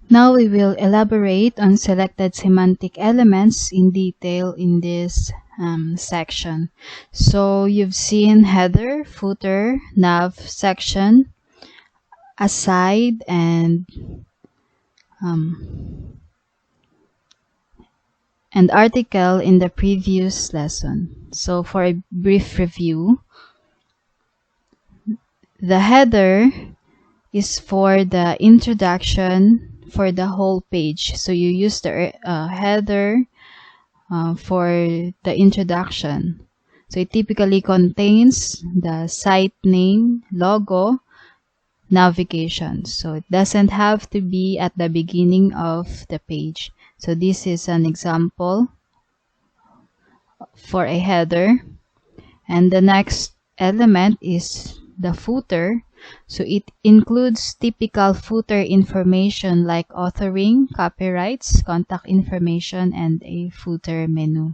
Now we will elaborate on selected semantic elements in detail in this section. So you've seen header, footer, nav, section, aside, and article in the previous lesson. So for a brief review, the header is for the introduction for the whole page. So you use the header for the introduction. So it typically contains the site name, logo, navigation. So it doesn't have to be at the beginning of the page. So this is an example for a header. And the next element is the footer. So it includes typical footer information like authoring, copyrights, contact information, and a footer menu.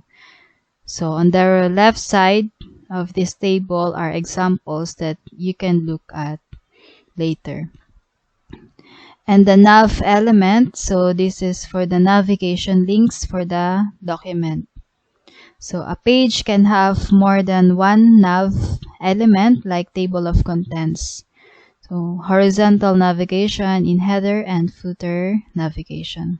So on the left side of this table are examples that you can look at later. And the nav element, so this is for the navigation links for the document. So a page can have more than one nav element like table of contents. So horizontal navigation in header and footer navigation.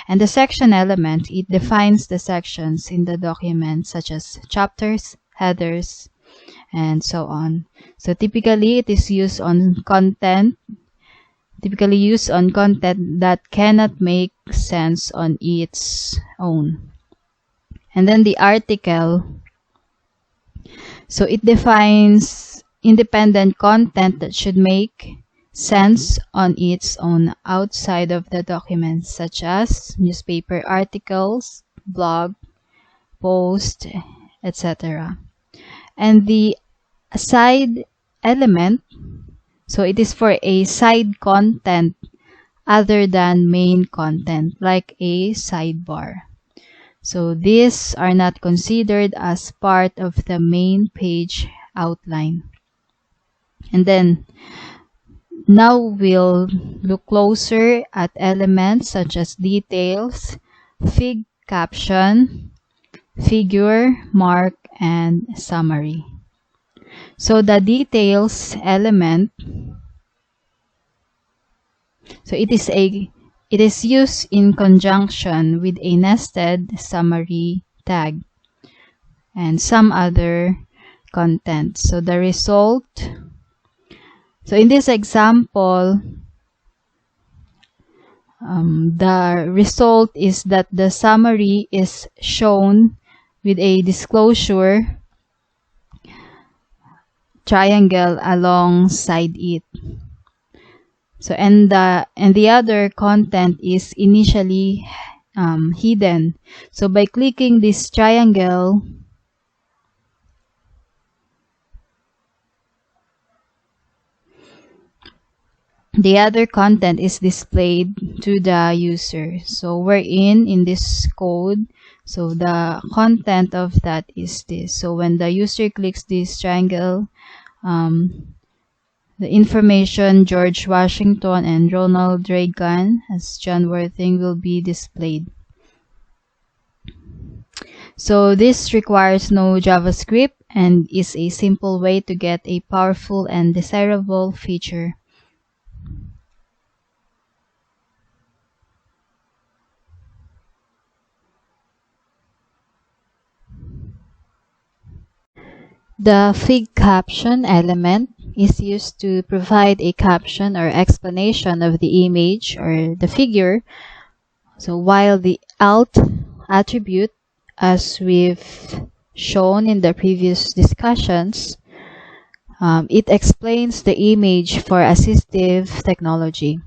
And the section element, it defines the sections in the document such as chapters, headers, and so on. So typically it is used on content that cannot make sense on its own. And then the article, so it defines independent content that should make sense on its own outside of the document, such as newspaper articles, blog, post, etc. And the side element, so it is for a side content other than main content, like a sidebar. So these are not considered as part of the main page outline. And then now we'll look closer at elements such as details, fig caption, figure, mark, and summary. So the details element, so it is used in conjunction with a nested summary tag and some other content. So the result, so in this example, the result is that the summary is shown with a disclosure triangle alongside it. So and the other content is initially hidden. So by clicking this triangle, the other content is displayed to the user. So we're in this code. So the content of that is this. So when the user clicks this triangle, the information George Washington and Ronald Reagan as John Worthing will be displayed. So this requires no JavaScript and is a simple way to get a powerful and desirable feature. The fig caption element is used to provide a caption or explanation of the image or the figure. So while the alt attribute, as we've shown in the previous discussions, it explains the image for assistive technology.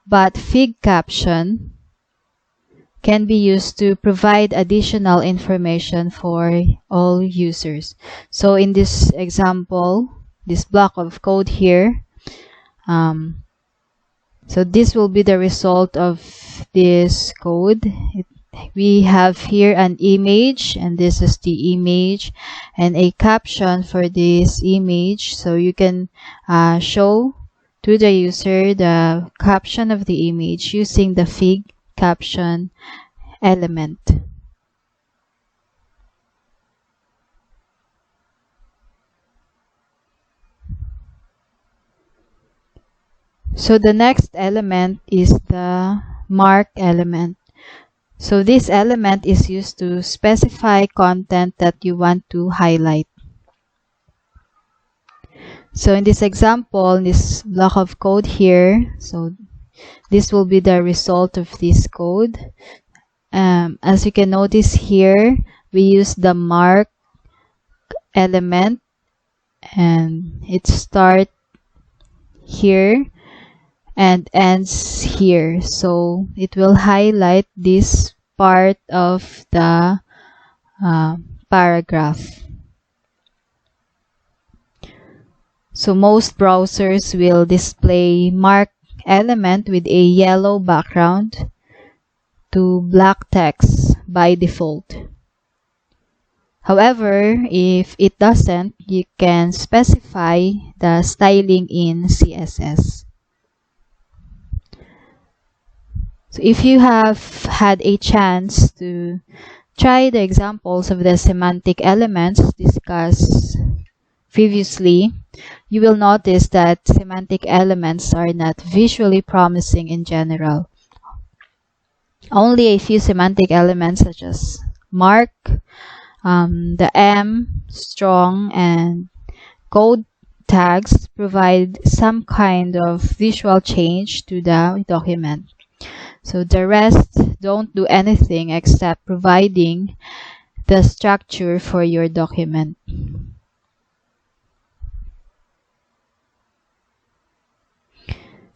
But fig caption can be used to provide additional information for all users. So in this example, this block of code here, so this will be the result of this code. We have here an image, and this is the image, and a caption for this image. So you can show to the user the caption of the image using the fig caption element. So the next element is the mark element. So this element is used to specify content that you want to highlight. So in this example, in this block of code here, so this will be the result of this code. As you can notice here, we use the mark element and it starts here and ends here. So it will highlight this part of the paragraph. So most browsers will display mark element with a yellow background to black text by default. However, if it doesn't, you can specify the styling in CSS. So if you have had a chance to try the examples of the semantic elements discussed previously, you will notice that semantic elements are not visually promising in general. Only a few semantic elements such as mark, the M, strong, and code tags provide some kind of visual change to the document. So the rest don't do anything except providing the structure for your document.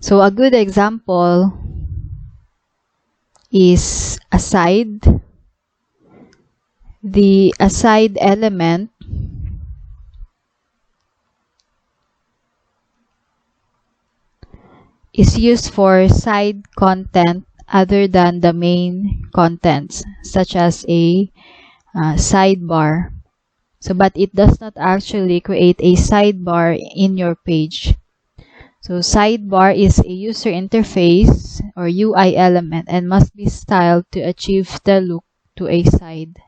So a good example is aside. The aside element is used for side content other than the main contents, such as a sidebar. So, but it does not actually create a sidebar in your page. So sidebar is a user interface or UI element and must be styled to achieve the look to a side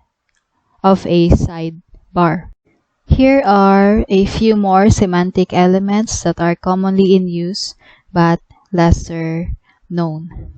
of a sidebar. Here are a few more semantic elements that are commonly in use but lesser known.